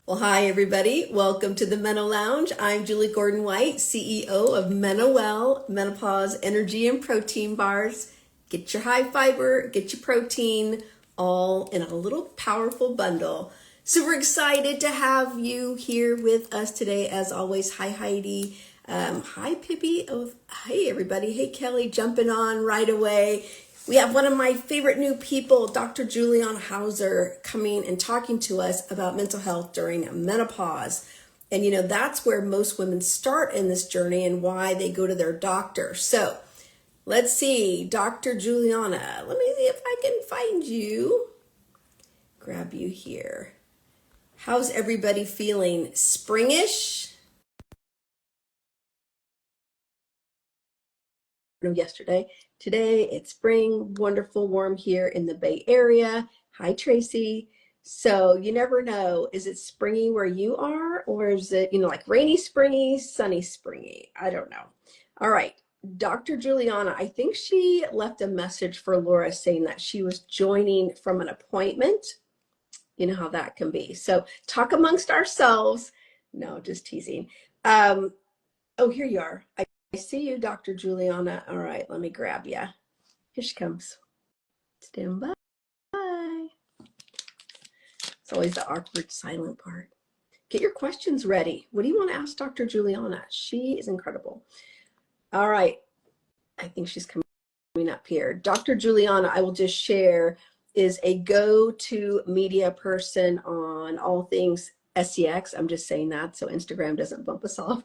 Well, hi, everybody. Welcome to the MenoLounge. I'm Julie Gordon-White, CEO of MenoWell, Menopause Energy and Protein Bars. Get your high fiber, get your protein, all in a little powerful bundle. Super excited to have you here with us today. As always, hi, Heidi. Hi, Pippi. Oh, hey, everybody. Hey, Kelly, jumping on right away. We have one of my favorite new people, Dr. Juliana Hauser, coming and talking to us about mental health during menopause. And that's where most women start in this journey and why they go to their doctor. So let's see, Dr. Juliana, let me see if I can find you. Grab you here. How's everybody feeling? Springish? No, yesterday. Today it's spring, wonderful, warm here in the Bay Area. Hi, Tracy. So you never know, is it springy where you are, or is it, like rainy springy, sunny springy? I don't know. All right, Dr. Juliana, I think she left a message for Laura saying that she was joining from an appointment. You know how that can be. So talk amongst ourselves. No, just teasing. Oh, here you are. I see you, Dr. Juliana. All right, let me grab you. Here she comes. Stand by. It's always the awkward silent part. Get your questions ready. What do you want to ask Dr. Juliana? She is incredible. All right. I think she's coming up here. Dr. Juliana, I will just share, is a go-to media person on all things SEX. I'm just saying that so Instagram doesn't bump us off.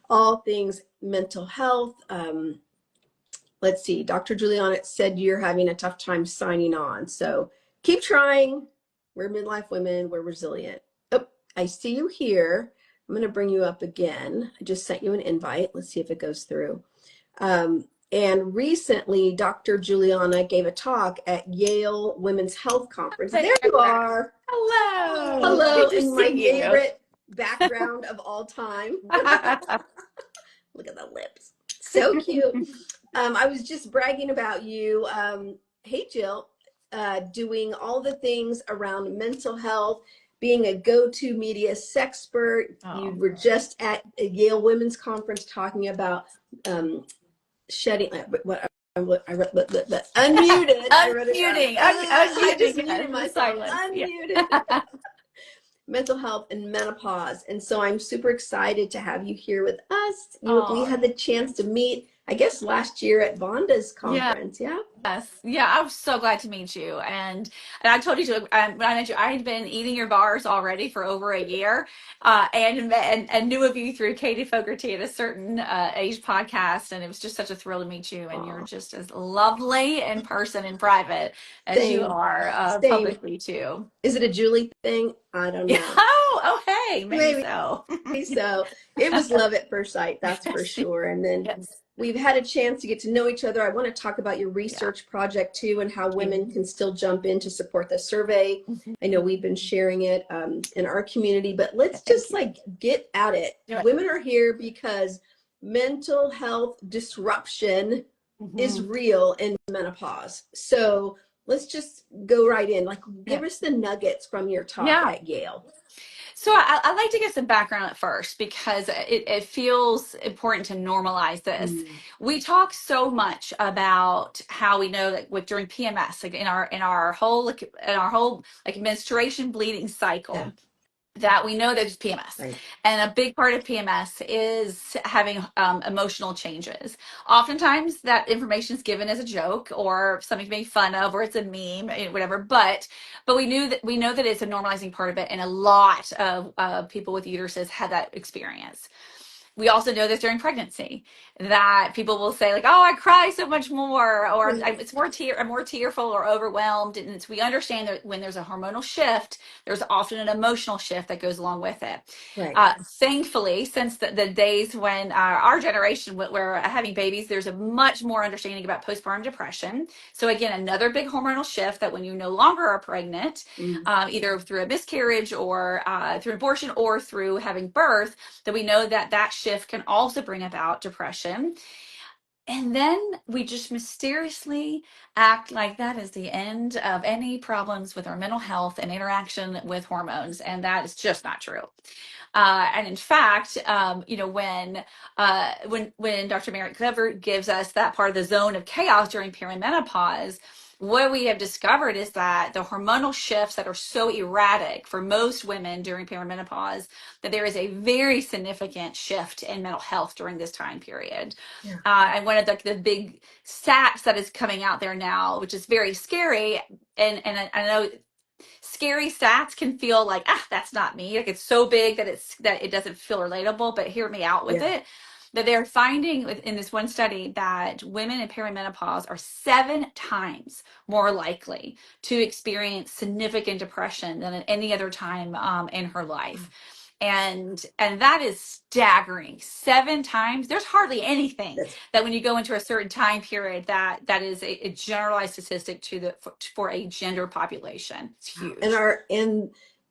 All things mental health. Let's see. Dr. Juliana said you're having a tough time signing on. So keep trying. We're midlife women. We're resilient. Oh, I see you here. I'm going to bring you up again. I just sent you an invite. Let's see if it goes through. And recently, Dr. Juliana gave a talk at Yale Women's Health Conference. There you are. Hello. Hello. Good to In my see you. favorite background of all time. Look at the lips. So cute. I was just bragging about you. Hey, Jill, doing all the things around mental health, being a go-to media sexpert. You were just at a Yale Women's Conference talking about shedding. What I wrote, unmuted. Unmuting. I just Unmuting. muted myself. Silence. Unmuted. Yeah. Mental health and menopause. And so I'm super excited to have you here with us. We Oh, had the chance to meet, I guess, last year at Vonda's conference. Yeah. yes. Yeah, I was so glad to meet you. And I told you to, when I met you, I had been eating your bars already for over a year, and knew of you through Katie Fogarty at a certain age podcast. And it was just such a thrill to meet you. And you're Aw, just as lovely in person and private as you same, are same. publicly too. Is it a Julie thing? I don't know. Hey, maybe Maybe so. so. It was love at first sight, that's for Yes. sure. And then Yes. we've had a chance to get to know each other. I want to talk about your Yeah. research project too, and how Thank women can still jump in to support the survey. you. I know we've been sharing it in our community, but let's Thank just you. get at it. Do it. Women are here because mental health disruption is Mhm. real in menopause. So let's just go right in. Yeah. Give us the nuggets from your talk Yeah. at Yale. So I like to get some background at first because it feels important to normalize this. Mm. We talk so much about how we know that during PMS, like in our whole like menstruation bleeding Yeah, cycle, that we know there's PMS. right. And a big part of PMS is having emotional changes. Oftentimes that information is given as a joke or something to make fun of, or it's a meme, whatever. But we know that it's a normalizing part of it, and a lot of people with uteruses have that experience. We also know this during pregnancy, that people will say like, "Oh, I cry so much more," or I'm more tearful or overwhelmed." And we understand that when there's a hormonal shift, there's often an emotional shift that goes along with it. Right. Thankfully, since the days when our generation we're having babies, there's a much more understanding about postpartum depression. So again, another big hormonal shift that when you no longer are pregnant, Mm. either through a miscarriage or through abortion or through having birth, that we know that shift can also bring about depression. And then we just mysteriously act like that is the end of any problems with our mental health and interaction with hormones. And that is just not true. And in fact, when Dr. Merritt Clever gives us that part of the zone of chaos during perimenopause, what we have discovered is that the hormonal shifts that are so erratic for most women during perimenopause, that there is a very significant shift in mental health during this time period. Yeah. And one of the big stats that is coming out there now, which is very scary, and I know scary stats can feel like, that's not me, like it's so big that it doesn't feel relatable, but hear me out with Yeah. it, that they're finding in this one study that women in perimenopause are 7 times more likely to experience significant depression than at any other time in her life. And that is staggering. 7 times. There's hardly anything That's that when you go into a certain time period that is a generalized statistic for a gender population. It's and huge. our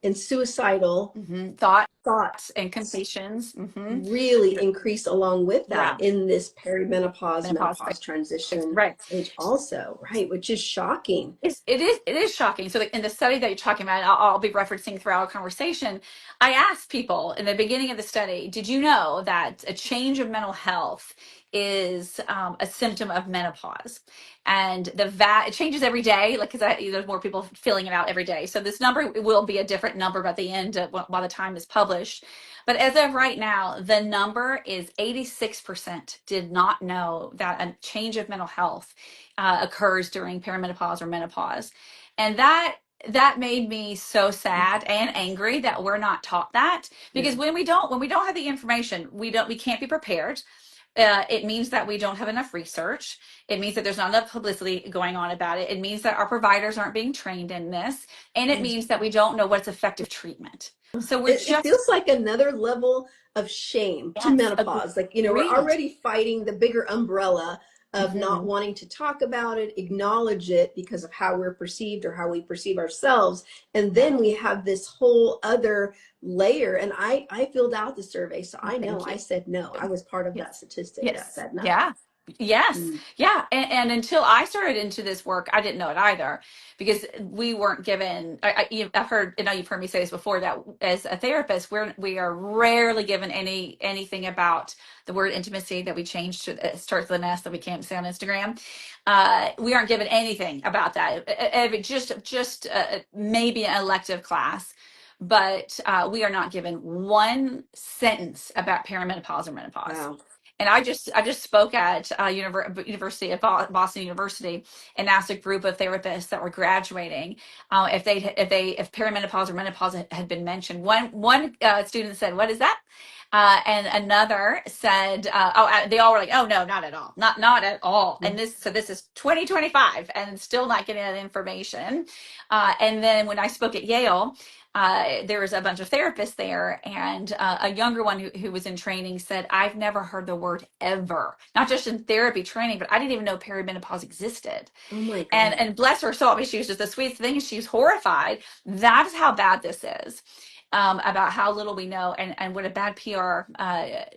and suicidal Thoughts thoughts and completions. really increase along with Yeah. that in this perimenopause Menopause. menopause transition Right. age also, right? Which is shocking. It is shocking. So in the study that you're talking about, I'll be referencing throughout our conversation, I asked people in the beginning of the study, did you know that a change of mental health is a symptom of menopause? And it changes every day, like, because there's more people filling it out every day. So this number will be a different number by the end by the time it's published. But as of right now, the number is 86% did not know that a change of mental health occurs during perimenopause or menopause. And that made me so sad and angry that we're not taught that, because Yeah. when we don't have the information, we can't be prepared. It means that we don't have enough research. It means that there's not enough publicity going on about it. It means that our providers aren't being trained in this. And it means that we don't know what's effective treatment. So we're It just, feels like another level of shame to yes, menopause. Like, we're agreed. already fighting the bigger umbrella of not Mm-hmm. wanting to talk about it, acknowledge it because of how we're perceived or how we perceive ourselves. And Yeah. then we have this whole other layer. And I filled out the survey, so I know Thank I you. said no. I was part of that Yes. statistic that Yes. said no. Yeah. Yes. Mm. Yeah. And until I started into this work, I didn't know it either, because we weren't given. I've heard. I know you've heard me say this before, that as a therapist, we are rarely given anything about the word intimacy, that we changed to starts with an S, that we can't say on Instagram. We aren't given anything about that. Just maybe an elective class. But we are not given one sentence about perimenopause or menopause. Wow. And I just spoke at University of Boston University, and asked a group of therapists that were graduating if perimenopause or menopause had been mentioned. One student said, "What is that?" And another said, they all were like, "Oh no, not at all, not at all." And this is 2025, and still not getting that information. And then when I spoke at Yale, there was a bunch of therapists there, and a younger one who was in training said, "I've never heard the word ever, not just in therapy training, but I didn't even know perimenopause existed." Oh my And God. bless her soul, I mean, she was just the sweetest thing. She's horrified. That's how bad this is. About how little we know, and what a bad PR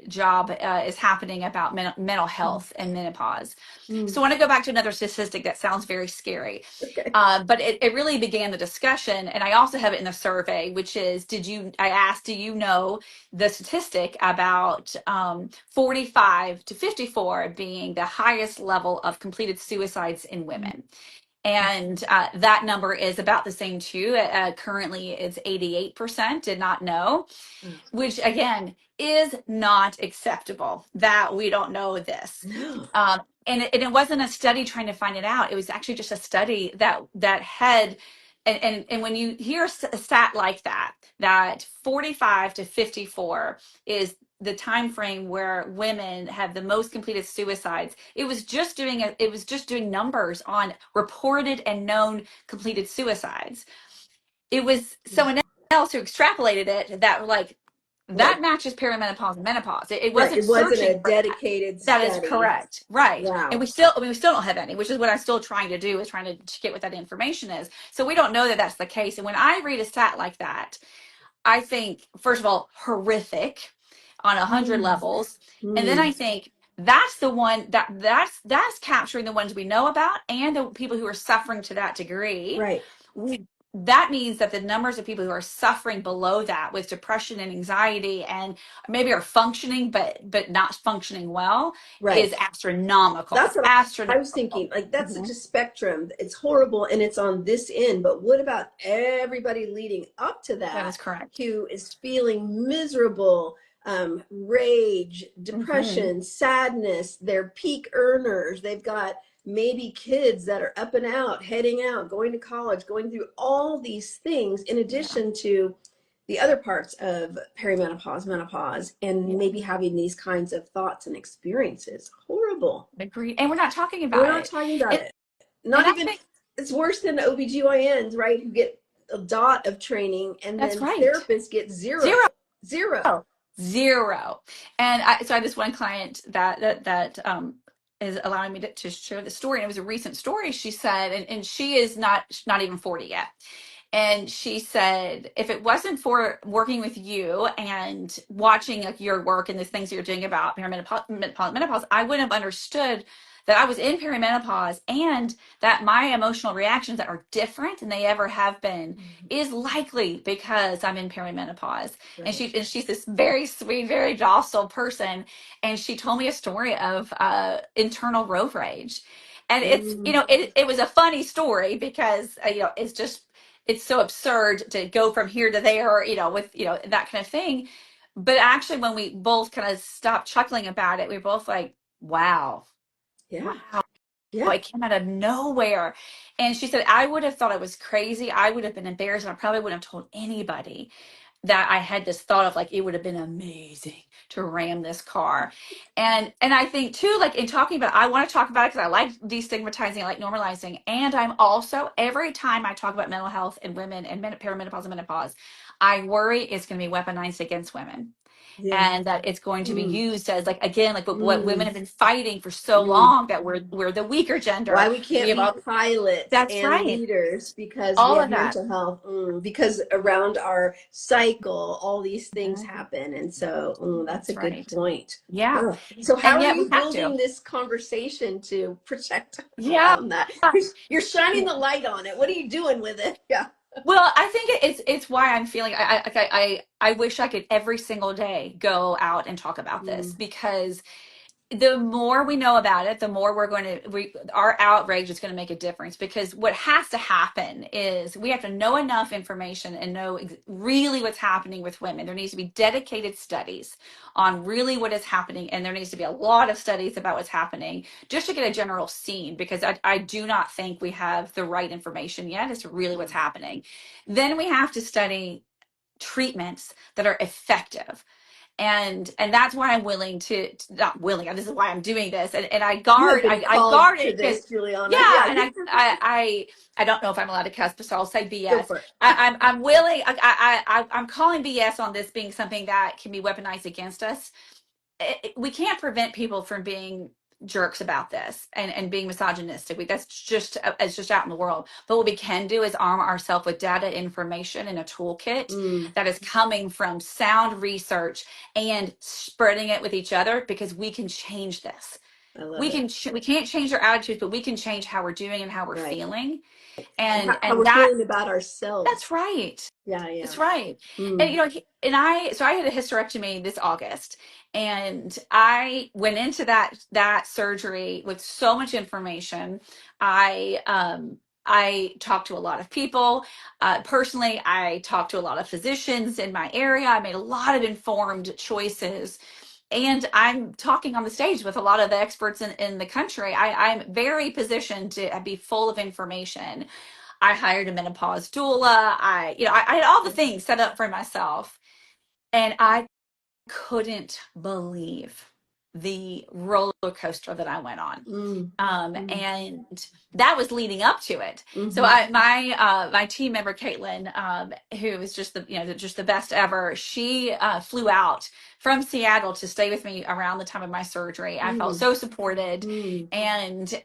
job is happening about mental health and menopause. Mm. So I want to go back to another statistic that sounds very scary. Okay. But it really began the discussion, and I also have it in the survey, which is, I asked, do you know the statistic about 45 to 54 being the highest level of completed suicides in women? And that number is about the same too. Currently, it's 88% did not know, which again is not acceptable that we don't know this. No. And it wasn't a study trying to find it out. It was actually just a study that had, and when you hear a stat like that 45 to 54 is the time frame where women have the most completed suicides. It was just doing numbers on reported and known completed suicides. It was someone else who extrapolated it that, like, that Right. matches perimenopause and menopause. It Right. wasn't It wasn't searching a for that. dedicated That is study. correct. Right. And Wow. we still don't have any, which is what I'm still trying to do, is trying to get what that information is. So we don't know that that's the case. And when I read a stat like that, I think, first of all, horrific on 100 Mm. levels. And then I Mm. think, that's the one that's capturing the ones we know about and the people who are suffering to that degree. Right. we that means that the numbers of people who are suffering below that with depression and anxiety and maybe are functioning but not functioning well is Right. astronomical. That's what I was Astronomical. thinking. Like, that's such Mhm. a spectrum. It's horrible and it's on this end, but what about everybody leading up to That that is correct. who is feeling miserable, rage, Hmm. depression, sadness, they're peak earners, they've got maybe kids that are up and out, heading out, going to college, going through all these things in Yeah. addition to the other parts of perimenopause, menopause, and Yeah. maybe having these kinds of thoughts and experiences. Horrible. Agreed. And we're not talking We're about not it. talking about And, it. and Not I even, think it's worse than OBGYNs, right? Who get a dot of training and that's then right. therapists get Zero. zero. Zero. Zero. And so I had this one client that is allowing me to share the story. And it was a recent story, she said, and she is not even 40 yet. And she said, if it wasn't for working with you and watching like your work and the things that you're doing about menopause, I wouldn't have understood that I was in perimenopause and that my emotional reactions that are different than they ever have been is likely because I'm in perimenopause. And Right. she's this very sweet, very docile person. And she told me a story of internal road rage. And it's, Mm, it was a funny story because, it's so absurd to go from here to there, with, that kind of thing. But actually, when we both kind of stopped chuckling about it, we were both like, wow, yeah. wow, Yeah. it came out of nowhere. And she said, I would have thought I was crazy. I would have been embarrassed and I probably wouldn't have told anybody that I had this thought of like it would have been amazing to ram this car. And I think too, like in talking about I want to talk about it because I like destigmatizing, I like normalizing. And I'm also every time I talk about mental health in women and perimenopause and menopause, I worry it's going to be weaponized against women Yeah. and that it's going to be Mm, used as like again like what women mm, have been fighting for so mm. long that we're the weaker Why gender. we We can't have be all pilots that's and right. leaders because we All have of that. mental health, because around our cycle all these things Mhm. happen, and so that's a That's good right. point. Yeah. Ugh. So how And are yet we you have to. building this conversation to protect Yeah. around that? You're shining the light on it. What are you doing with it? Yeah. Well, I think it's why I'm feeling I wish I could every single day go out and talk about this Mm, because the more we know about it, the more our outrage is going to make a difference because what has to happen is we have to know enough information and know really what's happening with women. There needs to be dedicated studies on really what is happening, and there needs to be a lot of studies about what's happening just to get a general scene because I do not think we have the right information yet as to really what's mm. happening. Then we have to study treatments that are effective and that's why I'm willing not willing, this is why I'm doing this and You have been I called guard to it because this, Juliana. yeah Yeah, and I don't know if I'm allowed to cuss but so I'll say go BS. for it. I'm willing. I'm calling BS on this being something that can be weaponized against us. We can't prevent people from being jerks about this and being misogynistic. That's just it's just out in the world. But what we can do is arm ourselves with data, information, and a toolkit Mm, that is coming from sound research and spreading it with each other because we can change this. I love it. We can't change our attitudes, but we can change how we're doing and how we're Right. feeling. And how And we're that feeling about that's ourselves. right. Yeah, yeah. That's right. And Mm, and I had a hysterectomy this August and I went into that surgery with so much information. I talked to a lot of people. Personally, I talked to a lot of physicians in my area. I made a lot of informed choices. And I'm talking on the stage with a lot of the experts in the country. I'm very positioned to be full of information. I hired a menopause doula. I had all the things set up for myself. And I couldn't believe the roller coaster that I went on. mm, mm, And that was leading up to it. So mm-hmm. my team member Caitlin, who is just just the best ever, she flew out from Seattle to stay with me around the time of my surgery. I felt Mm, so supported, mm. and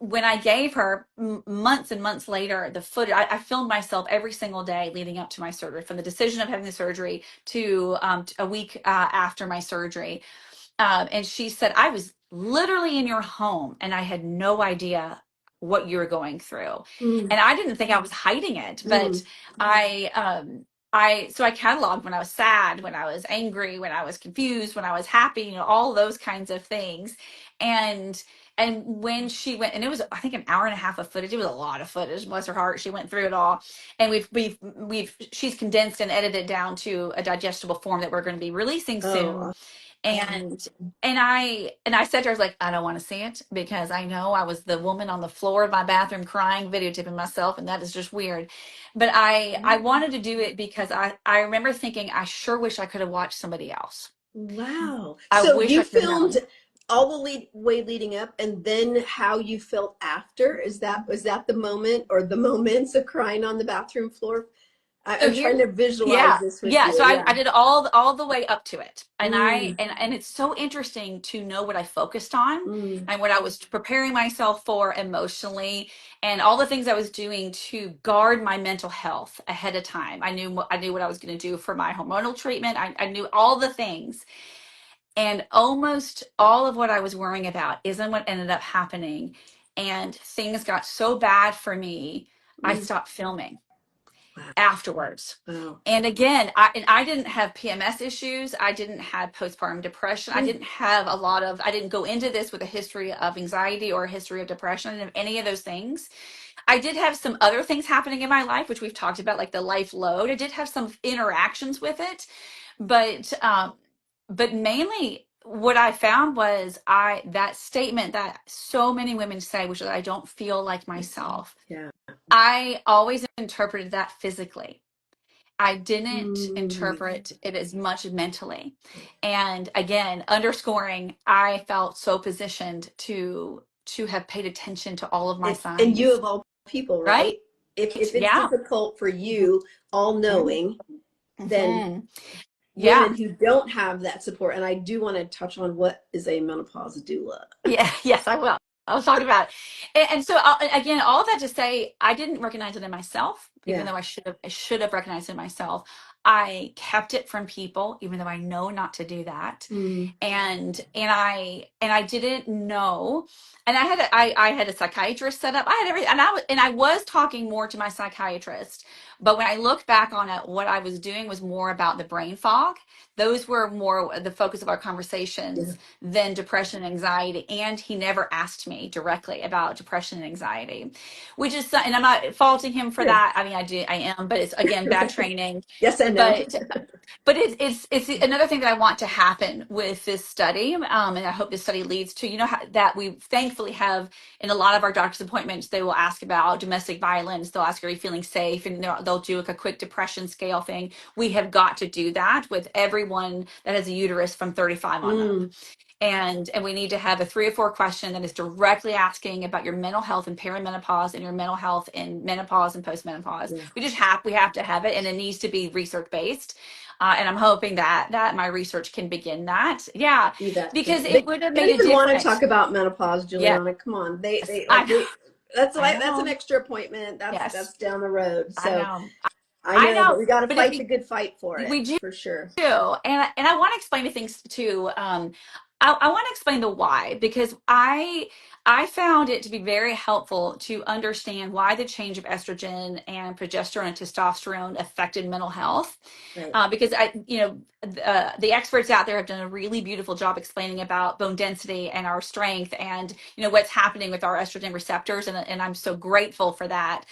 when I gave her months and months later the footage, I filmed myself every single day leading up to my surgery, from the decision of having the surgery to a week after my surgery. And she said, I was literally in your home and I had no idea what you were going through. Mm, And I didn't think I was hiding it, but mm. I, so I cataloged when I was sad, when I was angry, when I was confused, when I was happy, all those kinds of things. And, and when she went, and it was, I think, an hour and a half of footage. It was a lot of footage, bless her heart. She went through it all. And she's condensed and edited down to a digestible form that we're going to be releasing soon. Oh, and and I said to her, I was like, I don't want to see it because I know I was the woman on the floor of my bathroom crying, videotaping myself, and that is just weird. But I wanted to do it because I remember thinking, I sure wish I could have watched somebody else. wow. I So wish you I could have filmed known. all the way leading up, and then how you felt after? Was that the moment or the moments of crying on the bathroom floor? So I'm here, trying to visualize yeah, this with yeah. you. So I Yeah. did all the way up to it, and Mm, and it's so interesting to know what I focused on mm. and what I was preparing myself for emotionally, and all the things I was doing to guard my mental health ahead of time. I knew what I was going to do for my hormonal treatment. I knew all the things, and almost all of what I was worrying about isn't what ended up happening. And things got so bad for me, I Mm. stopped filming Wow. afterwards. Wow. And again, I didn't have PMS issues. I didn't have postpartum depression. I Mm. didn't have I didn't go into this with a history of anxiety or a history of depression. I didn't have any of those things. I did have some other things happening in my life, which we've talked about, like the life load. I did have some interactions with it, but mainly what I found was that statement that so many women say, which is, I don't feel like myself. Yeah. I always interpreted that physically. I didn't Mm. interpret it as much mentally. And again, underscoring, I felt so positioned to have paid attention to all of my And you signs, of all people, right? right? If it's Yeah. difficult for you, all knowing, then Mm-hmm. Yeah. women who don't have that support, and I do want to touch on what is a menopause doula. Yeah. Yes, I will. I'll talk about it. And so again, all that to say, I didn't recognize it in myself, even Yeah. though I should have recognized it in myself. I kept it from people, even though I know not to do that. Mm. And I didn't know. And I had a psychiatrist set up. I had everything, and I was talking more to my psychiatrist. But when I look back on it, what I was doing was more about the brain fog. Those were more the focus of our Yeah. conversations than depression and anxiety. And he never asked me directly about depression and anxiety, which is, and I'm not faulting him for Good. that. I mean, I am, but it's again bad training. Yes and no. But it's another thing that I want to happen with this study, and I hope this study leads to, that we thankfully have in a lot of our doctor's appointments. They will ask about domestic violence. They'll ask, are you feeling safe? And they'll do like a quick depression scale thing. We have got to do that with everyone that has a uterus from 35 on up. Mm. And we need to have a 3 or 4 question that is directly asking about your mental health in perimenopause and your mental health in menopause and postmenopause. Yeah. We have to have it, and it needs to be research based. And I'm hoping that my research can begin that. Yeah, See that because too. it would have They don't made a even want to difference. talk about menopause, Yes, Juliana. Come on. They I like know. they that's I like that's an know. extra appointment. Yes, That's down the road. I So know. I I know, but know. we got to But if fight the good fight for it we do, for sure. and I want to explain the things too. I want to explain the why, because I found it to be very helpful to understand why the change of estrogen and progesterone and testosterone affected mental health. Right. Because the experts out there have done a really beautiful job explaining about bone density and our strength, and what's happening with our estrogen receptors, and I'm so grateful for that.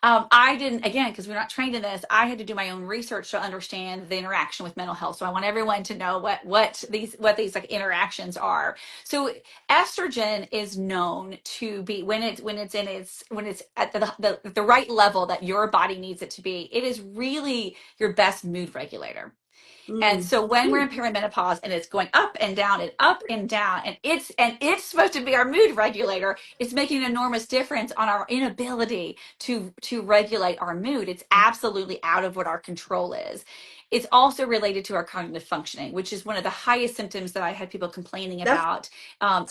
I didn't, again, because we're not trained in this. I had to do my own research to understand the interaction with mental health. So I want everyone to know what these like interactions are. So estrogen is known to be, when it's at the right level that your body needs it to be. It is really your best mood regulator. And Mm. so when we're Mm. in perimenopause and it's going up and down and up and down, and it's supposed to be our mood regulator, it's making an enormous difference on our inability to regulate our mood. It's absolutely out of what our control is. It's also related to our cognitive functioning, which is one of the highest symptoms that I had people complaining That's about.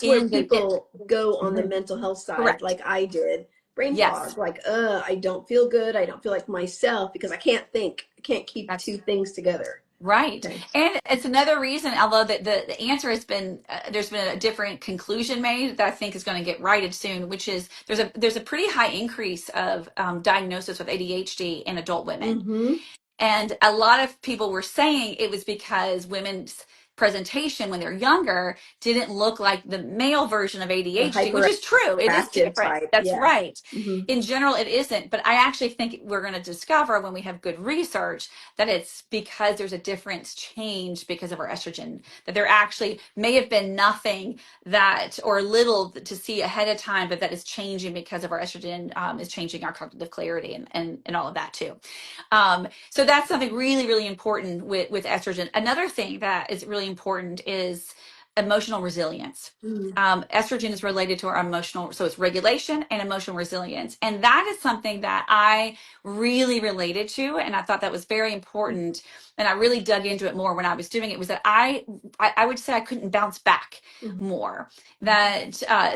where In the it, people go on the Mhm. mental health side, Correct. like I did. Brain Yes, fog, like, I don't feel good. I don't feel like myself because I can't think. I can't keep that's two things together. Right. Okay. And it's another reason, although the answer has been, there's been a different conclusion made that I think is going to get righted soon, which is there's a pretty high increase of diagnosis with ADHD in adult women. Mm-hmm. And a lot of people were saying it was because women's presentation when they're younger didn't look like the male version of The ADHD, which is true. It is hyperactive different. type. That's Yeah. right. Mm-hmm. In general, it isn't. But I actually think we're going to discover when we have good research that it's because there's a difference change because of our estrogen, that there actually may have been nothing that or little to see ahead of time, but that is changing because of our estrogen is changing our cognitive clarity and all of that too. So that's something really, really important with estrogen. Another thing that is really important is emotional resilience. Mm-hmm. Estrogen is related to our emotional, so it's regulation and emotional resilience. And that is something that I really related to. And I thought that was very important. And I really dug into it more when I was doing it, was that I would say I couldn't bounce back more. That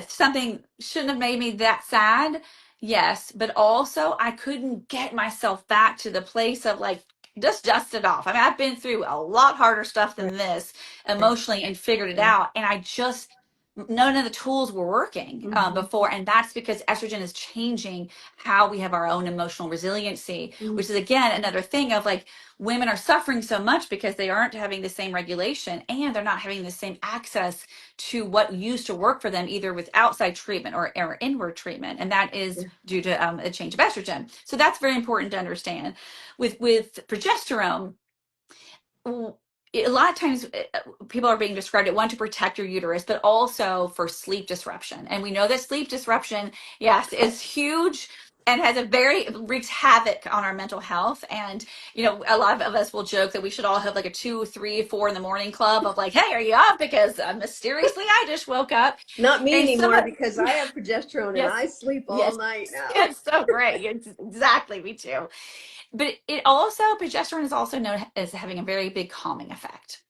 something shouldn't have made me that sad. Yes, but also I couldn't get myself back to the place of like just dust it off. I mean, I've been through a lot harder stuff Right. than this emotionally and figured it out, and I just none of the tools were working Mm-hmm. before, and that's because estrogen is changing how we have our own emotional resiliency, which is again another thing of like women are suffering so much because they aren't having the same regulation and they're not having the same access to what used to work for them, either with outside treatment or inward treatment, and that is Yeah. due to a change of estrogen. So that's very important to understand. With progesterone, a lot of times people are being described it one to protect your uterus, but also for sleep disruption. And we know that sleep disruption, yes, is huge and has a very wreaks havoc on our mental health. And a lot of us will joke that we should all have like a 2, 3, 4 in the morning club of like, hey, are you up? Because mysteriously I just woke up. Not me And some anymore of because I have progesterone and yes, I sleep all yes, night now. it's so great. It's exactly me too. But it also progesterone is also known as having a very big calming effect.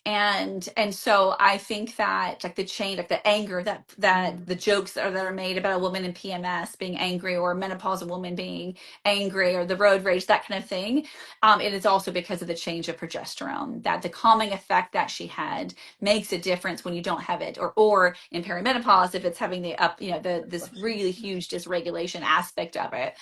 And so I think that like the change, like the anger that the jokes that are made about a woman in PMS being angry, or a menopausal woman being angry, or the road rage, that kind of thing, it is also because of the change of progesterone, that the calming effect that she had makes a difference when you don't have it, or in perimenopause if it's having the this really huge dysregulation aspect of it.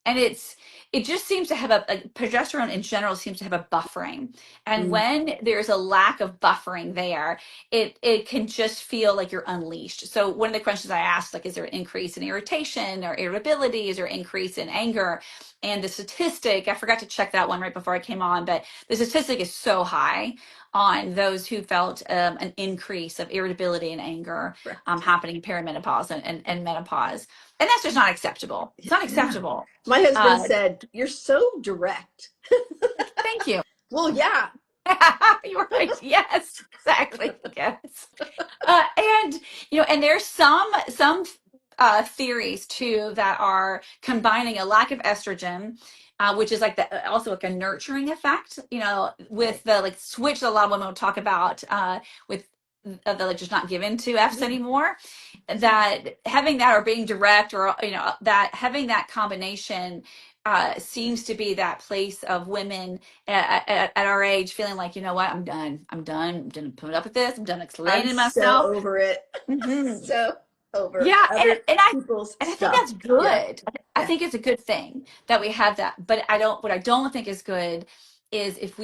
And it just seems to have progesterone in general seems to have a buffering, and Mm. when there's a lack of buffering there, it can just feel like you're unleashed. So one of the questions I asked, like, is there an increase in irritation or irritability, is there an increase in anger? And the statistic, I forgot to check that one right before I came on, but the statistic is so high on those who felt an increase of irritability and anger Correct. happening in perimenopause and menopause. And that's just not acceptable. It's not Yeah. acceptable. My husband Uh, said, "You're so direct." Thank you. Well, yeah. You're right. Yes, exactly. Yes. And and there's some theories too that are combining a lack of estrogen, which is like also like a nurturing effect. Right. With the like switch that a lot of women will talk about with the like just not given to F's Yeah. anymore. That having that or being direct, or that having that combination seems to be that place of women at our age feeling like, you know what, I'm done put up with this, I'm done I'm explaining so myself. over it. Hmm. So over Yeah, other and I people's and I think stuff. that's Yeah. good. I Yeah. think it's a good thing that we have that. But what I don't think is good is if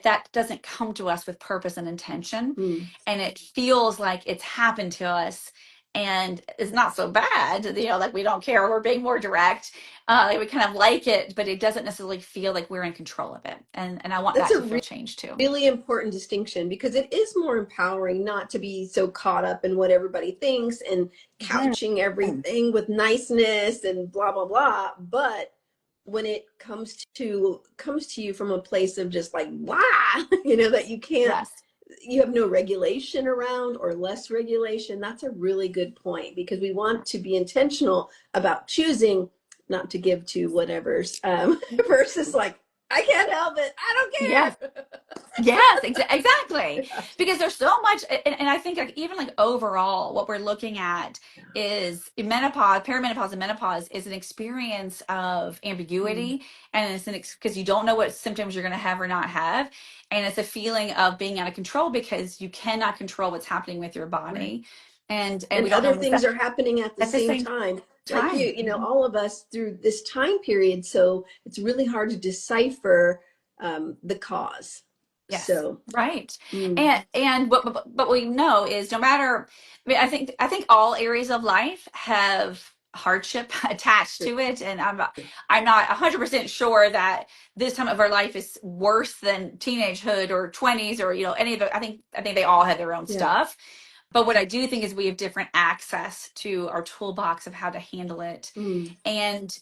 that doesn't come to us with purpose and intention, Mm. and it feels like it's happened to us and it's not so bad, like we don't care, we're being more direct. Like we kind of like it, but it doesn't necessarily feel like we're in control of it. And I want That's that a to feel changed too. really important distinction because it is more empowering not to be so caught up in what everybody thinks and Mhm. couching everything with niceness and blah blah blah. But when it comes to you from a place of just like wow, that Yes. you have no regulation around or less regulation. That's a really good point because we want to be intentional about choosing not to give to whatever's versus like I can't help it. I Yes. don't care. Yes, exactly. Yeah. Because there's so much, and I think like even like overall, what we're looking at is menopause, perimenopause, and menopause is an experience of Mm, ambiguity, and it's an because you don't know what symptoms you're going to have or not have, and it's a feeling of being out of control because you cannot control what's happening with your right. body, and And we don't know other when things are happening at the at the same same time, like time. all of us through this time period. So it's really hard to decipher the cause. Yes, So, right. mm, And but we know is no matter, I mean, I think all areas of life have hardship attached sure. to it, and I'm not 100% sure that this time of our life is worse than teenagehood or 20s or any of the, I think they all have their own Yeah. stuff. But what I do think is we have different access to our toolbox of how to handle it, Mm, and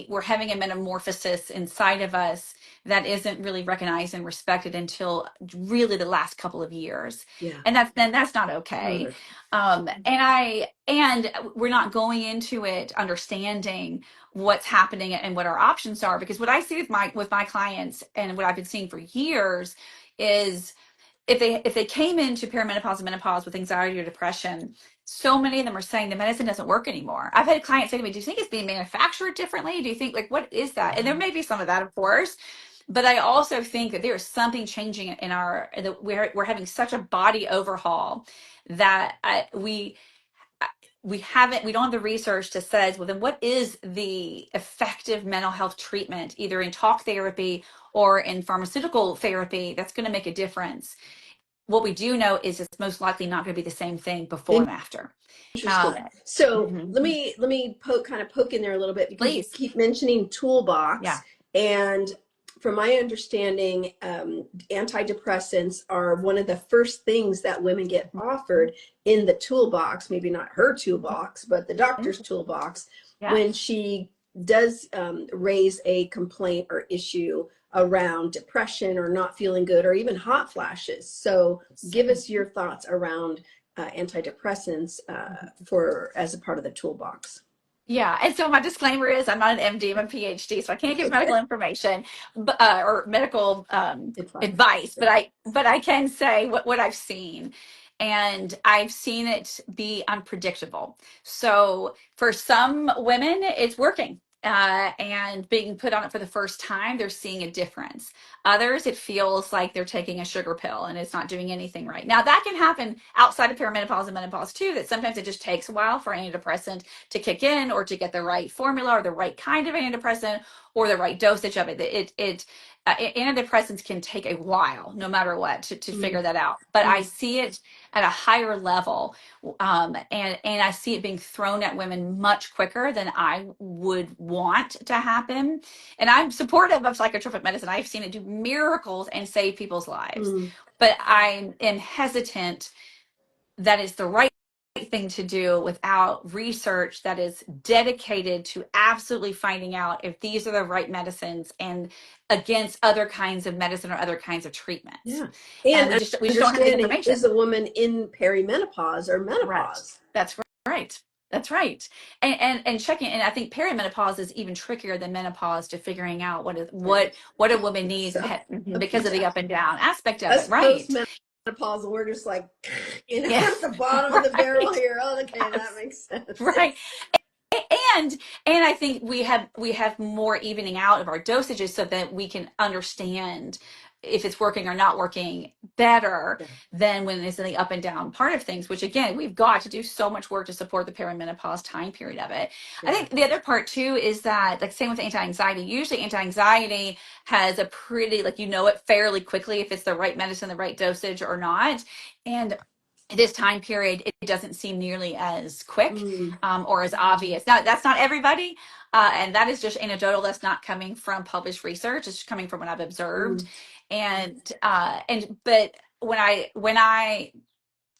we're having a metamorphosis inside of us that isn't really recognized and respected until really the last couple of years, yeah. and that's not okay. Mother. And we're not going into it understanding what's happening and what our options are, because what I see with my clients and what I've been seeing for years is if they came into perimenopause and menopause with anxiety or depression, so many of them are saying the medicine doesn't work anymore. I've had clients say to me, "Do you think it's being manufactured differently? Do you think like what is that?" And there Wow. may be some of that, of course, but I also think that there is something changing in that we're having such a body overhaul that we don't have the research to says, well, then what is the effective mental health treatment, either in talk therapy or in pharmaceutical therapy, that's going to make a difference. What we do know is it's most likely not going to be the same thing before and after. Um, Interesting. So mhm. let me poke in there a little bit because you Please. keep mentioning toolbox, Yeah. and from my understanding, antidepressants are one of the first things that women get Mhm. offered in the toolbox. Maybe not her toolbox, but the doctor's toolbox when Yes. she does raise a complaint or issue around depression or not feeling good or even hot flashes. So give us your thoughts around antidepressants for as a part of the toolbox. Yeah, and so my disclaimer is I'm not an MD, I'm a PhD, so I can't give medical Okay. information, or medical Advice. advice. But Sure. I can say what I've seen, and I've seen it be unpredictable. So for some women, it's working. And being put on it for the first time, they're seeing a difference. Others, it feels like they're taking a sugar pill and it's not doing anything right. Now, that can happen outside of perimenopause and menopause too, that sometimes it just takes a while for antidepressant to kick in or to get the right formula or the right kind of antidepressant or the right dosage of it. Antidepressants can take a while, no matter what, to Mm, figure that out. But I mm, see it at a higher level, and I see it being thrown at women much quicker than I would want to happen. And I'm supportive of psychotropic medicine. I've seen it do miracles and save people's lives. mm. But I am hesitant that is the right thing to do without research that is dedicated to absolutely finding out if these are the right medicines and against other kinds of medicine or other kinds of treatments. Yeah. And And we just don't have the understanding, is information. a woman in perimenopause or Correct. menopause? That's right. That's right. And checking, and I think perimenopause is even trickier than menopause to figuring out what is Right. what a woman needs So up and because of the down. up and down aspect of it. Us Right. postmenopausal, we're just like, Yeah. at the bottom of the barrel Right. here. Oh, okay, that Yes. makes sense. Right. and and I think we have more evening out of our dosages so that we can understand if it's working or not working better Yeah, than when it's in the up and down part of things, which again we've got to do so much work to support the perimenopause time period of it. I yeah, think the other part too is that, like, same with anti-anxiety, usually anti-anxiety has a pretty, like, it fairly quickly if it's the right medicine, the right dosage or not. And this time period, it doesn't seem nearly as quick, mm, or as obvious. Now, that's not everybody, and that is just anecdotal. That's not coming from published research. It's coming from what I've observed, mm, and but when I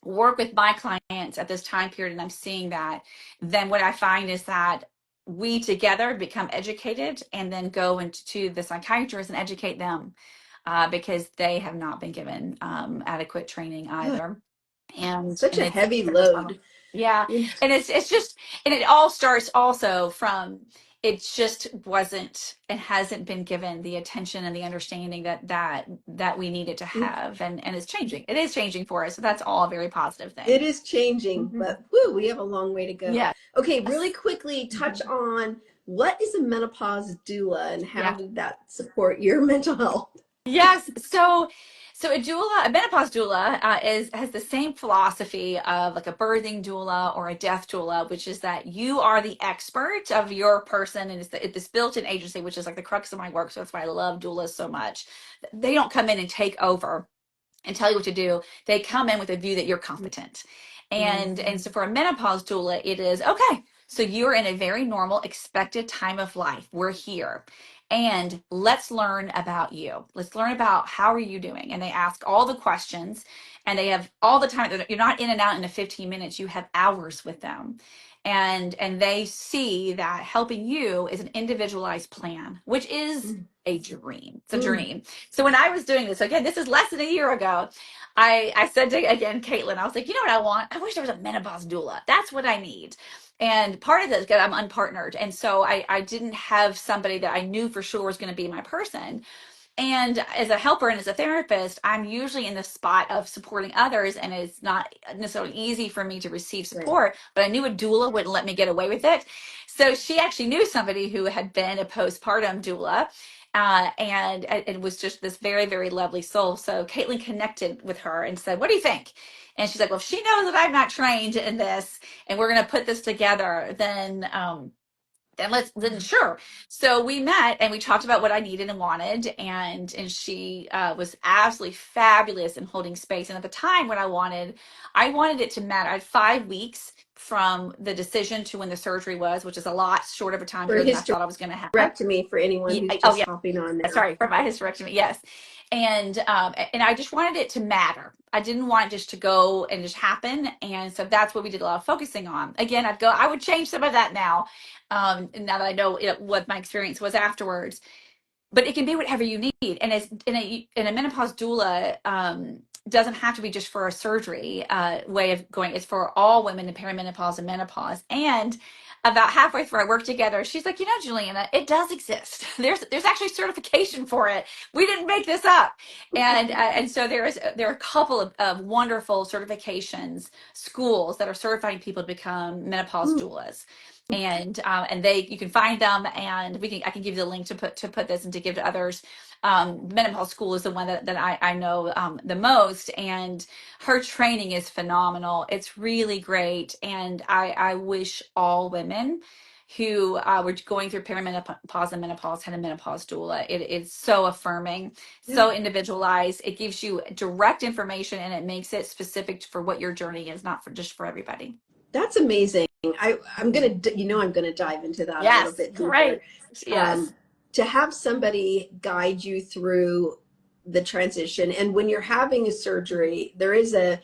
work with my clients at this time period, and I'm seeing that, then what I find is that we together become educated, and then go into the psychiatrist and educate them, because they have not been given adequate training good. either, and Such and a it's heavy first level. load. Yeah, You and it's just, and it all starts also from it just wasn't and hasn't been given the attention and the understanding that we needed to have, and it's changing. It is changing for us, so that's all a very positive It thing. is changing, Hmm. but whew, we have a long way to go. Yes. Okay, really quickly touch on what is a menopause doula and how Yeah. did that support your mental health? Yes. So a doula, a menopause doula, has the same philosophy of like a birthing doula or a death doula, which is that you are the expert of your person, and it's this built-in agency, which is like the crux of my work. So that's why I love doulas so much. They don't come in and take over and tell you what to do. They come in with a view that you're competent. And so for a menopause doula, it is okay. So you're in a very normal, expected time of life. We're here. And let's learn about you. Let's learn about how are you doing? And they ask all the questions, and they have all the time. You're not in and out in a 15 minutes. You have hours with them. And they see that helping you is an individualized plan, which is a dream. It's a dream. So when I was doing this, again, this is less than a year ago, I said to, again, Caitlin, I was like, you know what I want? I wish there was a menopause doula. That's what I need. And part of this is because I'm unpartnered. And so I didn't have somebody that I knew for sure was going to be my person. And as a helper and as a therapist, I'm usually in the spot of supporting others, and it's not necessarily easy for me to receive Right. support, but I knew a doula wouldn't let me get away with it. So she actually knew somebody who had been a postpartum doula. And it was just this very, very lovely soul. So Caitlin connected with her and said, what do you think? And she's like, well, if she knows that I'm not trained in this and we're going to put this together, then sure. So we met and we talked about what I needed and wanted, and she was absolutely fabulous in holding space. And at the time, what I wanted it to matter. I had 5 weeks from the decision to when the surgery was, which is a lot short of a time For period than I thought I was going to have. hysterectomy for anyone Yeah, who's oh just yeah, hopping on now. sorry, for my hysterectomy, yes. And I just wanted it to matter. I didn't want it just to go and just happen. And so that's what we did a lot of focusing on. Again, I would change some of that now, now that I know what my experience was afterwards. But it can be whatever you need. And it's in a menopause doula, doesn't have to be just for a surgery way of going. It's for all women in perimenopause and menopause. And about halfway through our work together, she's like, Juliana, it does exist. There's actually certification for it. We didn't make this up. And so there are a couple of wonderful certifications, schools that are certifying people to become menopause doulas. And you can find them, and I can give you the link to put this and to give to others. Menopause School is the one that I know the most, and her training is phenomenal. It's really great, and I wish all women who were going through perimenopause and menopause had a menopause doula. It is so affirming, so individualized. It gives you direct information, and it makes it specific for what your journey is, not for just for everybody. That's amazing. I'm gonna dive into that a little Yes, bit deeper. great. Yes. Um, to have somebody guide you through the transition, and when you're having a surgery, there is a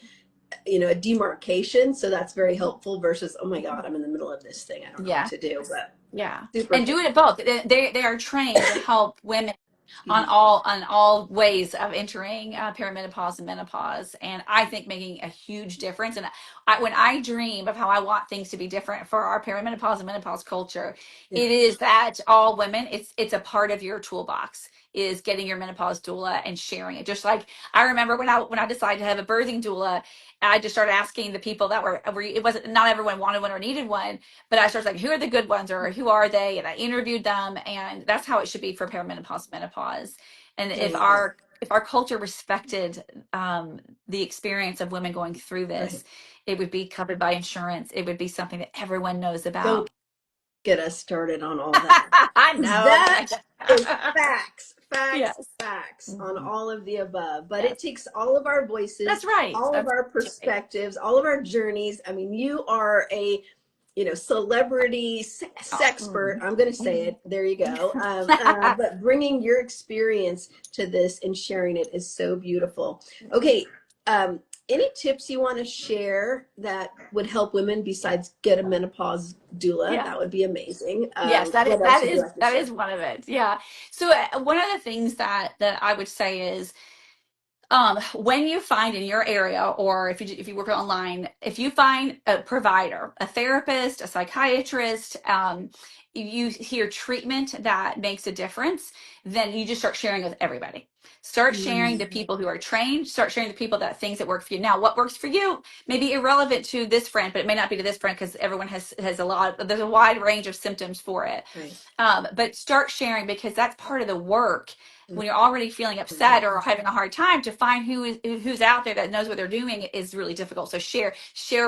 demarcation, so that's very helpful versus, oh my God, I'm in the middle of this thing, I don't know what Yeah. to do, but Yeah. super And cool. doing it both. They are trained to help women on all ways of entering perimenopause and menopause, and I think making a huge difference. And when I dream of how I want things to be different for our perimenopause and menopause culture, Yeah. it is that all women, it's a part of your toolbox, is getting your menopause doula and sharing it. Just like I remember when I decided to have a birthing doula, I just started asking the people that were it wasn't, not everyone wanted one or needed one, but I started like, who are the good ones, or who are they? And I interviewed them, and that's how it should be for perimenopause, menopause. And I love it. if our culture respected the experience of women going through Right. this, it would be covered by insurance. It would be something that everyone knows Don't about. get us started on all that. I 'Cause know. that is facts, facts, Yes. facts on Mhm. all of the above. But it Yes. takes all of our voices, That's right. all of That's our right. perspectives, all of our journeys. I mean, you are a celebrity Oh. sexpert. I'm going to say Mhm. it. There you go. But bringing your experience to this and sharing it is so beautiful. Okay. Um, any tips you want to share that would help women besides get a menopause doula? Yeah. That would be amazing. Yes, What else that would you is like to that share? is one of it. Yeah. So one of the things that I would say is, when you find in your area, or if you work online, if you find a provider, a therapist, a psychiatrist, you hear treatment that makes a difference, then you just start sharing with everybody. Start sharing Mm, to people who are trained, start sharing to people that things that work for you. Now, what works for you may be irrelevant to this friend, but it may not be to this friend, because everyone has there's a wide range of symptoms for it. right. But start sharing, because that's part of the work Mm, when you're already feeling upset or having a hard time. To find who's out there that knows what they're doing is really difficult. So share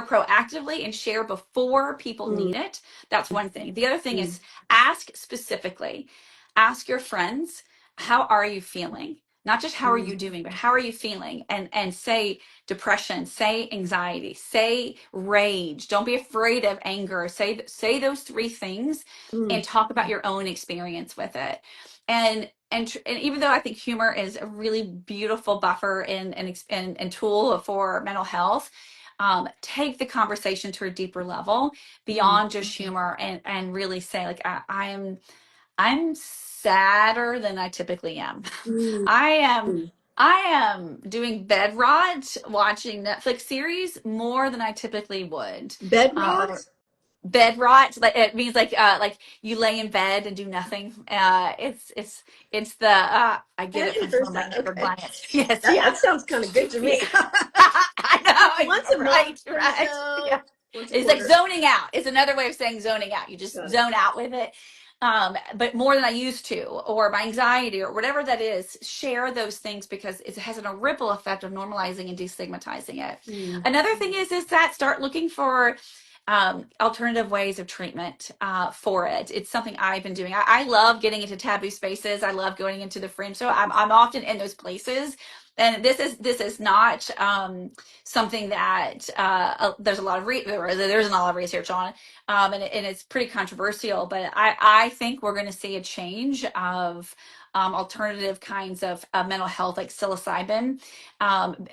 proactively, and share before people mm, need it. That's one thing. The other thing mm, is, ask specifically. Ask your friends, how are you feeling? Not just how are mm, you doing, but how are you feeling? And say depression, say anxiety, say rage. Don't be afraid of anger. Say those three things, mm, and talk about your own experience with it. And even though I think humor is a really beautiful buffer and tool for mental health, take the conversation to a deeper level mm, beyond just humor, and really say, like, I'm sadder than I typically am. mm, I am mm. I am doing bed rot watching Netflix series more than I typically would. Bed Or rot? bed rot, like it means like you lay in bed and do nothing. It's the I I get it hadn't from some heard of my that. younger Okay. clients. Yes, That yeah. sounds kind of good to me. Yeah. I Once know, a month right, or right. so, Yeah. once a It's like quarter. zoning out. It's another way of saying zoning out. You just Got it. zone out with it. But more than I used to, or my anxiety, or whatever that is, share those things, because it has a ripple effect of normalizing and destigmatizing it. Mm, Another thing is that start looking for alternative ways of treatment for it. It's something I've been doing. I love getting into taboo spaces. I love going into the fringe. So I'm often in those places. And this is not something that there's a lot of there isn't a lot of research on, and it's pretty controversial. But I think we're going to see a change of alternative kinds of mental health, like psilocybin,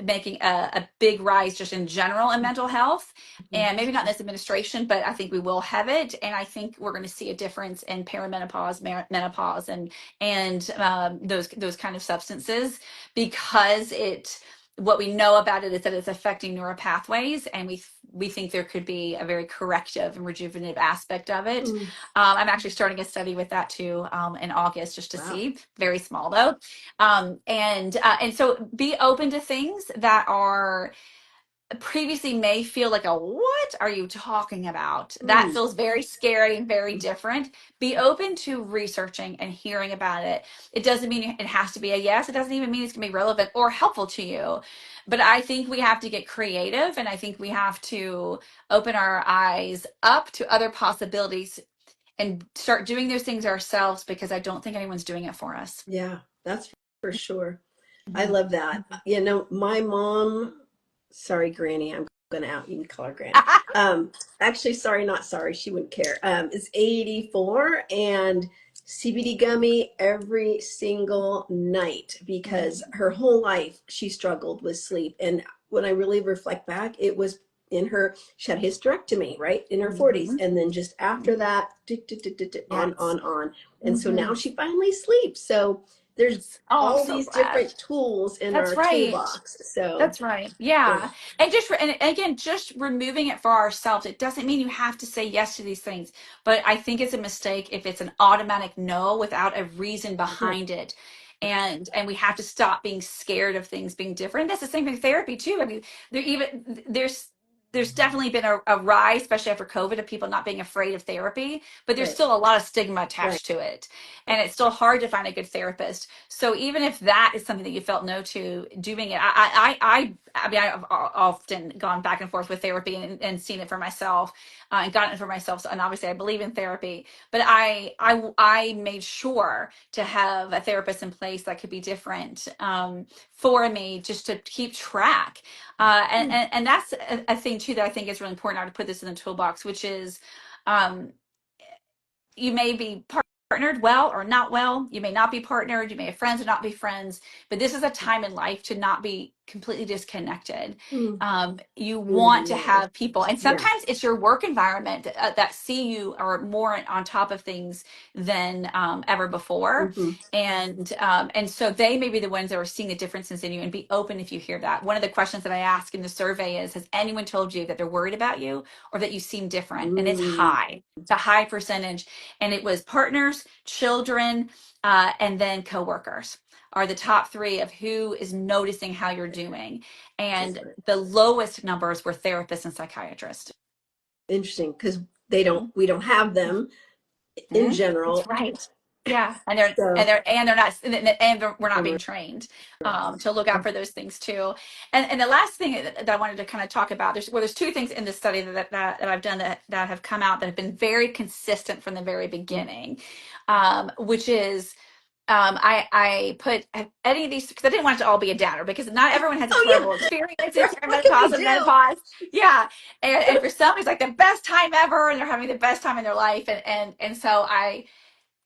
making a big rise just in general in mental health, mm, and maybe not in this administration, but I think we will have it. And I think we're going to see a difference in perimenopause, menopause, and those kind of substances, because what we know about it is that it's affecting neural pathways, and we think there could be a very corrective and rejuvenative aspect of it. mm. I'm actually starting a study with that too, in August, just to Wow. see. Very small though, and so be open to things that are previously may feel like, a what are you talking about? That Mm, feels very scary and very different. Be open to researching and hearing about it. It doesn't mean it has to be a yes. It doesn't even mean it's going to be relevant or helpful to you. But I think we have to get creative, and I think we have to open our eyes up to other possibilities and start doing those things ourselves, because I don't think anyone's doing it for us. yeah, that's for sure. I Mhm. love that. You know, my mom, sorry, Granny, I'm gonna out, you can call her Granny. Actually, sorry, not sorry, she wouldn't care. Is 84 and CBD gummy every single night because her whole life she struggled with sleep. And when I really reflect back, it was in her, she had hysterectomy, right, in her 40s. Mhm. And then just after that, Yes. on. And so now Mhm. she finally sleeps. So there's Oh, I'm all so these glad. different tools in That's our right. toolbox. So, That's right. yeah, Yeah. And again, just removing it for ourselves. It doesn't mean you have to say yes to these things, but I think it's a mistake if it's an automatic no without a reason right, behind it. And we have to stop being scared of things being different. That's the same thing with therapy too. I mean, there's definitely been a rise, especially after COVID, of people not being afraid of therapy, but there's right, still a lot of stigma right. attached to it. And it's still hard to find a good therapist. So even if that is something that you felt no to doing it, I mean, I've often gone back and forth with therapy, and seen it for myself, and gotten it for myself. And obviously I believe in therapy, but I made sure to have a therapist in place that could be different, for me, just to keep track. And that's a thing too that I think is really important. I would put this in the toolbox, which is, um, you may be partnered well or not well. You may not be partnered. You may have friends or not be friends. But this is a time in life to not be completely disconnected. Mm. You want to Mm. have people, and Yeah. sometimes it's your work environment that see you are more on top of things than ever before. Hmm. And so they may be the ones that are seeing the differences in you, and be open if you hear that. One of the questions that I ask in the survey is, has anyone told you that they're worried about you or that you seem different? And it's Mm. high. It's a high percentage. And it was partners, children, and then coworkers are the top three of who is noticing how you're doing. And Different. the lowest numbers were therapists and psychiatrists. Interesting, because we don't have them in That's general. right. Yeah, and they're So, and they're and they're not and we're not being right. trained to look out for those things too. And the last thing that I wanted to kind of talk about, there's two things in this study that I've done that have come out that have been very consistent from the very beginning, which is I put any of these because I didn't want it to all be a downer because not everyone has a Oh terrible yeah. experience in Right. What can perimenopause we and do? menopause. Yeah, and for some it's like the best time ever, and they're having the best time in their life, and so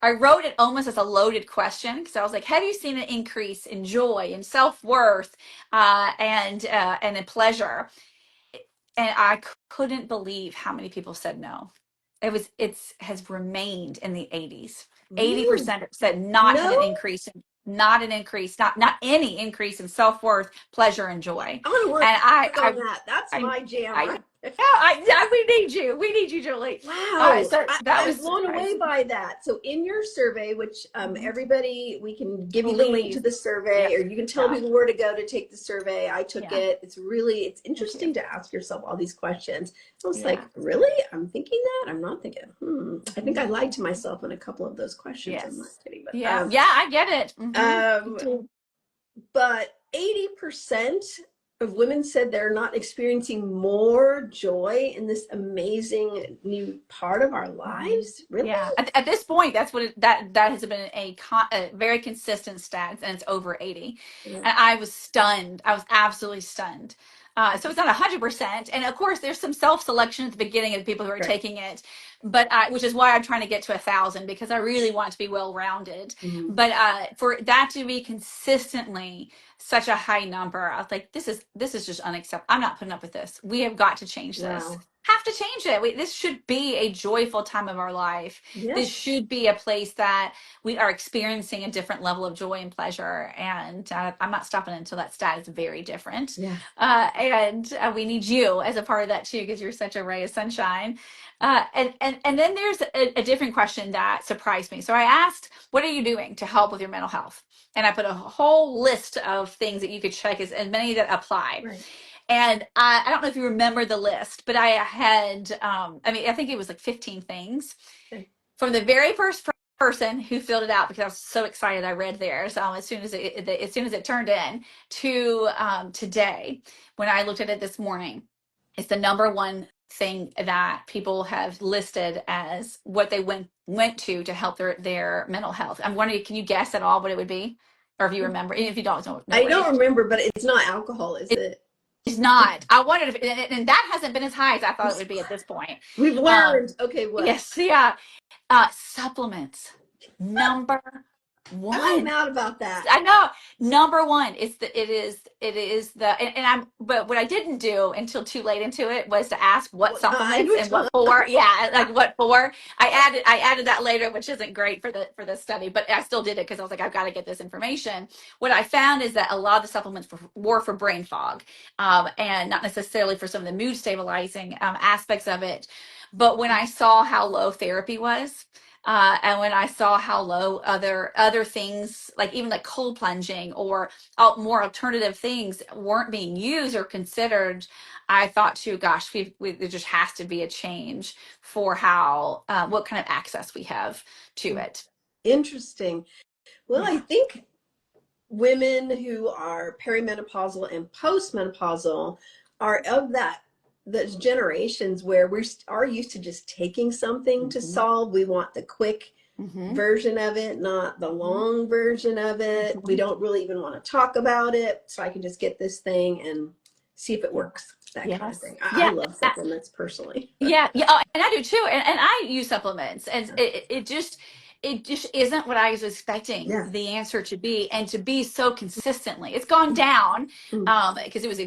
I wrote it almost as a loaded question because I was like, have you seen an increase in joy and self-worth and in pleasure? And I couldn't believe how many people said no. It's has remained in the 80s. Really? 80% said not had No? not an increase, not any increase in self-worth, pleasure, and joy. I'm gonna work And on that. That's I, my jam, I, right? we need you. We need you, Julie. Wow, So that I'm was, blown away by that. So in your survey, which everybody, we can give you the link to please. the Yeah. survey, or you can tell Yeah. people where to go to take the survey. I took Yeah. it. It's Thank you. interesting to ask yourself all these questions. I was Yeah. like, really? I'm thinking that? I'm not thinking. I think I Mhm. lied to myself in a couple of those questions. I'm not Yes. kidding, Yeah. Yeah. I get it. um, but 80% of women said they're not experiencing more joy in this amazing new part of our Mhm. lives. Really? Yeah. At this point, that's what that has been a very consistent stat, and it's over 80. Yeah. And I was stunned. I was absolutely stunned. So it's not 100%, and of course, there's some self-selection at the beginning of the people who are Right. taking it, which is why I'm trying to get to 1,000 because I really want it to be well-rounded. Mm-hmm. But for that to be consistently such a high number, I was like, this is just unacceptable. I'm not putting up with this. We have got to change this. Wow. Have to change it. This should be a joyful time of our life. This Yes. should be a place that we are experiencing a different level of joy and pleasure. And I'm not stopping until that stat is very different. Yes. And we need you as a part of that too, because you're such a ray of sunshine. And then there's a different question that surprised me. So I asked, what are you doing to help with your mental health? And I put a whole list of things that you could check as many that apply. Right. And I don't know if you remember the list, but I had, I think it was like 15 things. Okay. From the very first person who filled it out, because I was so excited I read theirs as soon as it turned in, to today, when I looked at it this morning, it's the number one thing that people have listed as what they went to help their mental health. I'm wondering, can you guess at all what it would be? Or if you remember, if you don't, no I worries. don't remember, but it's not alcohol, is it? It's not. I wanted to, and that hasn't been as high as I thought it would be at this point. We've Um, learned. Okay, what? yes, yeah. Supplements, number I'm one. out about that. I know, number one. It is the and I'm but what I didn't do until too late into it was to ask what What kind? supplements and Which what one? for. Yeah, like what for. I added that later, which isn't great for the study, but I still did it because I was like, I've got to get this information. What I found is that a lot of the supplements were for brain fog, and not necessarily for some of the mood stabilizing aspects of it. But when I saw how low therapy was, and when I saw how low other things, like even like cold plunging or more alternative things, weren't being used or considered, I thought too, gosh, there just has to be a change for how what kind of access we have to it. Interesting. Well, I Yeah. think women who are perimenopausal and postmenopausal are of those generations where we are used to just taking something to Mm-hmm. solve. We want the quick Mm-hmm. version of it, not the Mm-hmm. long version of it. We Mm-hmm. don't really even want to talk about it, so I can just get this thing and see if it Yeah. works. That kind of Yes. thing. I Yeah. love supplements personally. Yeah, yeah, and I do too, and I use supplements, and it just it just isn't what I was expecting Yeah. the answer to be, and to be so consistently. It's gone down because it was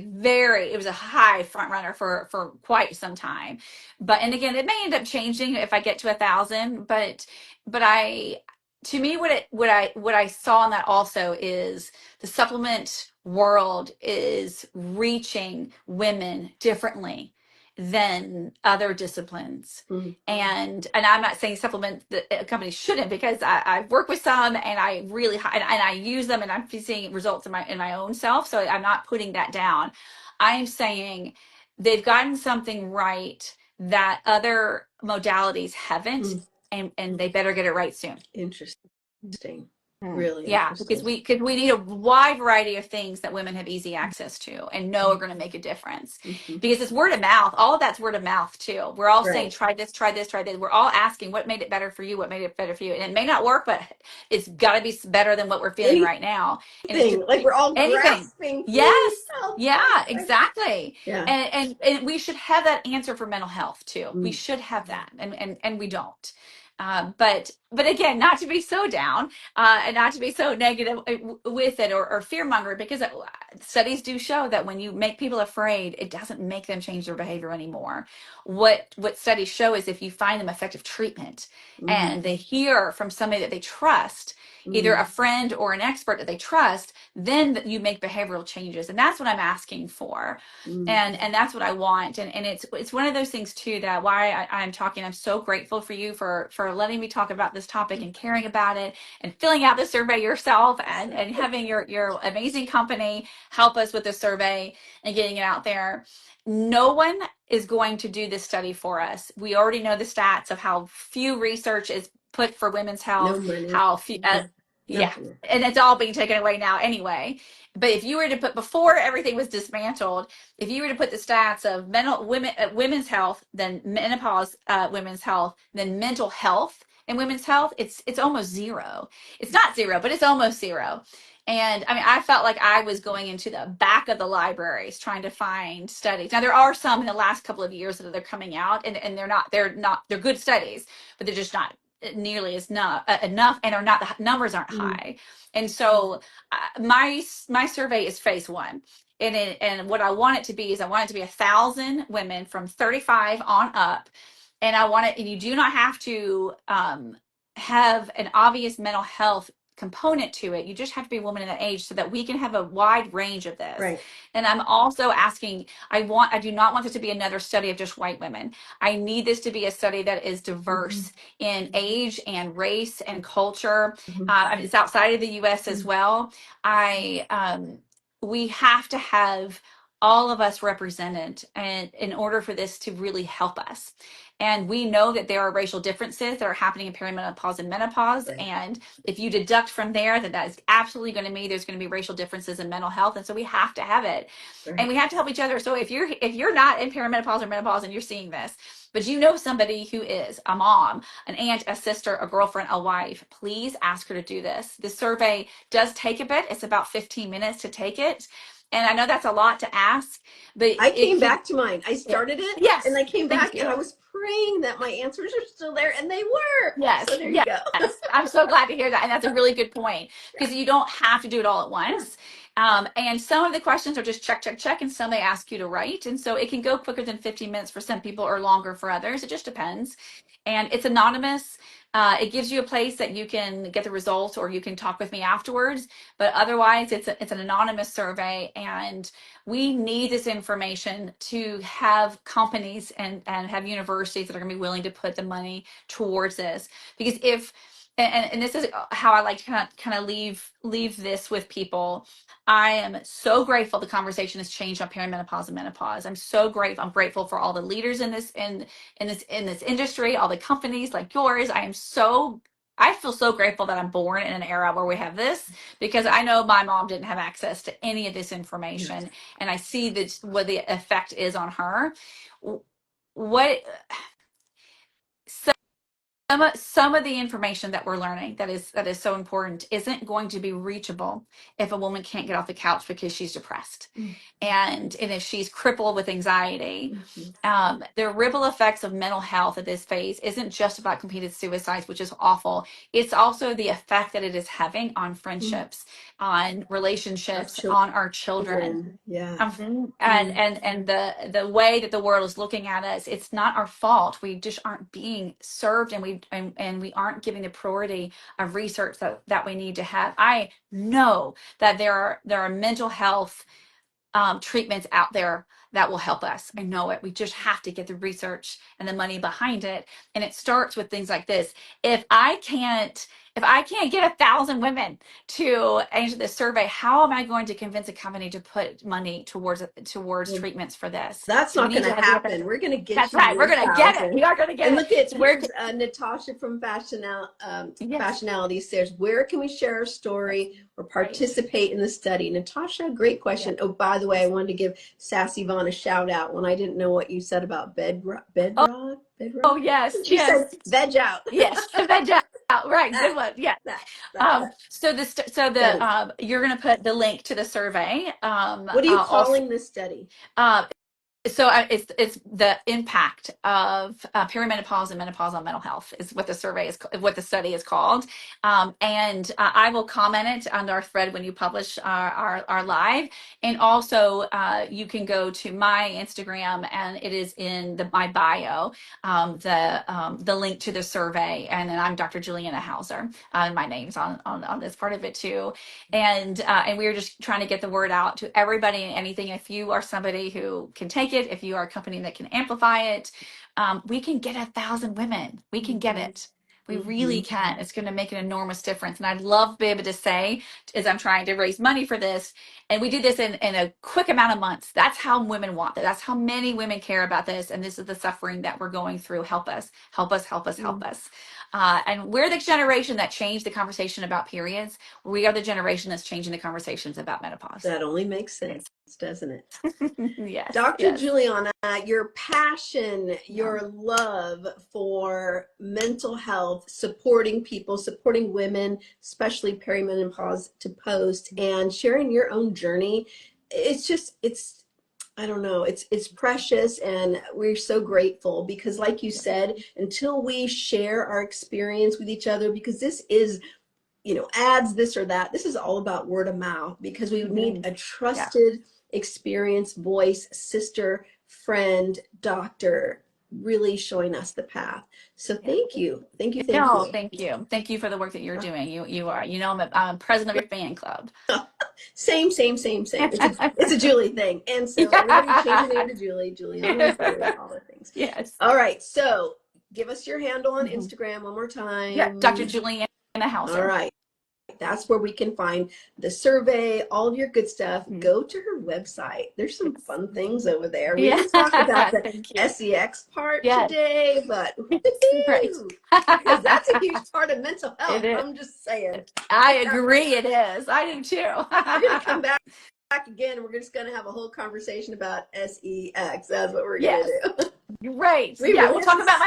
a high front runner for quite some time. But and again, it may end up changing if I get to 1,000. But I to me what I saw in that also is the supplement world is reaching women differently than other disciplines. And I'm not saying supplement companies shouldn't, because I've worked with some and I really and I use them and I'm seeing results in my own self. So I'm not putting that down. I'm saying they've gotten something right that other modalities haven't, and they better get it right soon. Interesting. Really Yeah, interesting. because we need a wide variety of things that women have easy access to and know are going to make a difference. Because it's word of mouth. All of that's word of mouth too. We're all saying, try this, try this, try this. We're all asking what made it better for you, what made it better for you. And it may not work, but it's got to be better than what we're feeling right now. And it's just Like we're all anything. grasping. Yes. Help. Yeah, exactly. Yeah. And we should have that answer for mental health too. We should have that, and we don't. But again, not to be so down, and not to be so negative with it, or fear monger, because studies do show that when you make people afraid, it doesn't make them change their behavior anymore. What studies show is if you find them effective treatment and they hear from somebody that they trust, either a friend or an expert that they trust, then you make behavioral changes. And that's what I'm asking for. And that's what I want. And it's one of those things too, that why I'm talking. I'm so grateful for you for letting me talk about this topic and caring about it and filling out the survey yourself, and having your amazing company help us with the survey and getting it out there. No one is going to do this study for us. We already know the stats of how few research is put for women's health, how few, yeah, and it's all being taken away now anyway. But if you were to put, before everything was dismantled, if you were to put the stats of women's health, then menopause women's health, then mental health and women's health, it's almost zero. It's not zero, but it's almost zero. And I mean, I felt like I was going into the back of the libraries trying to find studies. Now there are some in the last couple of years that are coming out, and they're good studies, but they're just not nearly as enough, and are not, the numbers aren't high. And so my survey is phase one. And what I want it to be is, I want it to be 1,000 women from 35 on up. And I want it, and you do not have to have an obvious mental health component to it. You just have to be a woman in that age, so that we can have a wide range of this. Right. And I'm also asking, I do not want this to be another study of just white women. I need this to be a study that is diverse in age and race and culture. It's outside of the US as well. We have to have all of us represented, and in order for this to really help us. And we know that there are racial differences that are happening in perimenopause and menopause. Right. And if you deduct from there, that is absolutely going to mean there's going to be racial differences in mental health. And so we have to have it. Right. And we have to help each other. So if you're not in perimenopause or menopause and you're seeing this, but you know somebody who is, a mom, an aunt, a sister, a girlfriend, a wife, please ask her to do this. The survey does take a bit. It's about 15 minutes to take it. And I know that's a lot to ask, but I came back to mine. I started it, yes, and I came back, and I was praying that my answers are still there, and they were. Yes. So there you go. I'm so glad to hear that. And that's a really good point, because you don't have to do it all at once. And some of the questions are just check, check, check, and some they ask you to write. And so it can go quicker than 15 minutes for some people, or longer for others. It just depends. And it's anonymous. It gives you a place that you can get the results, or you can talk with me afterwards. But otherwise, it's an anonymous survey, and we need this information to have companies and have universities that are going to be willing to put the money towards this. Because if and this is how I like to kind of leave this with people. I am so grateful the conversation has changed on perimenopause and menopause. I'm so grateful. I'm grateful for all the leaders in this industry, all the companies like yours. I feel so grateful that I'm born in an era where we have this, because I know my mom didn't have access to any of this information, and I see that what the effect is on her. What so some of the information that we're learning that is so important isn't going to be reachable if a woman can't get off the couch because she's depressed, and if she's crippled with anxiety. The ripple effects of mental health at this phase isn't just about completed suicides, which is awful. It's also the effect that it is having on friendships, on relationships, on our children. Yeah. And the way that the world is looking at us, it's not our fault. We just aren't being served, and we aren't giving the priority of research that we need to have. I know that there are mental health treatments out there that will help us. I know it. We just have to get the research and the money behind it. And it starts with things like this. If I can't get 1,000 women to answer this survey, how am I going to convince a company to put money towards treatments for this? That's So we not need going to to have happen. We're going to get That's you right. your We're going to get it. 1,000. We are going to get And it. look at So we're here's Natasha from yes. Fashionality says, where can we share our story or Right. participate in the study? Natasha, great question. Oh, by the way, I wanted to give Sassy Vaughn a shout out when I didn't know what you said about bedrock. Oh yes, She yes. said veg out. Yes, veg out. Right, good one. Yeah. That study. You're going to put the link to the survey. What are you Also, calling this study? it's the impact of perimenopause and menopause on mental health is what what the study is called, and I will comment it on our thread when you publish our live, and also you can go to my Instagram and it is in my bio, the link to the survey, and then I'm Dr. Juliana Hauser, and my name's on this part of it too, and we're just trying to get the word out to everybody and anything. If you are somebody who can take it, if you are a company that can amplify it, we can get 1,000 women. We can get it. We really can. It's going to make an enormous difference. And I'd love to be able to say, as I'm trying to raise money for this, and we do this in a quick amount of months. That's how women want it. That's how many women care about this. And this is the suffering that we're going through. Help us, help us, help us, help us. And we're the generation that changed the conversation about periods. We are the generation that's changing the conversations about menopause. That only makes sense, doesn't it? Yes. Dr. Yes. Juliana, your passion, your love for mental health, supporting people, supporting women, especially perimenopause to post, and sharing your own journey, I don't know, it's precious, and we're so grateful because, like you said, until we share our experience with each other, because this is, ads, this or that, this is all about word of mouth, because we need a trusted, experienced voice, sister, friend, doctor, really showing us the path. So thank you. Thank you. No, thank you. Thank you for the work that you're doing. You are, I'm president of your fan club. Same. It's a Julie thing. And so everybody change your name to Julie, Juliana, all the things. Yes. All right. So give us your handle on Instagram one more time. Yeah, Dr. Juliana Hauser. All right. That's where we can find the survey, all of your good stuff. Go to her website. There's some fun things over there. We didn't talk about the SEX part today, but because that's a huge part of mental health. I'm just saying. I agree, it is. I do too. We're going to come back again, and we're just going to have a whole conversation about SEX. That's what we're going to do. Great. We'll talk about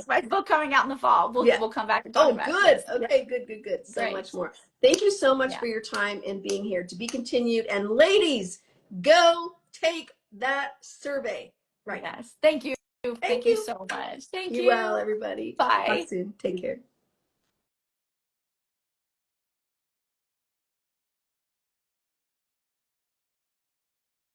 my book coming out in the fall. We'll come back and talk about it. Okay, good. So much more. Thank you so much for your time and being here. To be continued. And ladies, go take that survey. Right. Yes. Thank you. Thank you so much. Thank you. Well, everybody. Bye. Talk soon. Take care.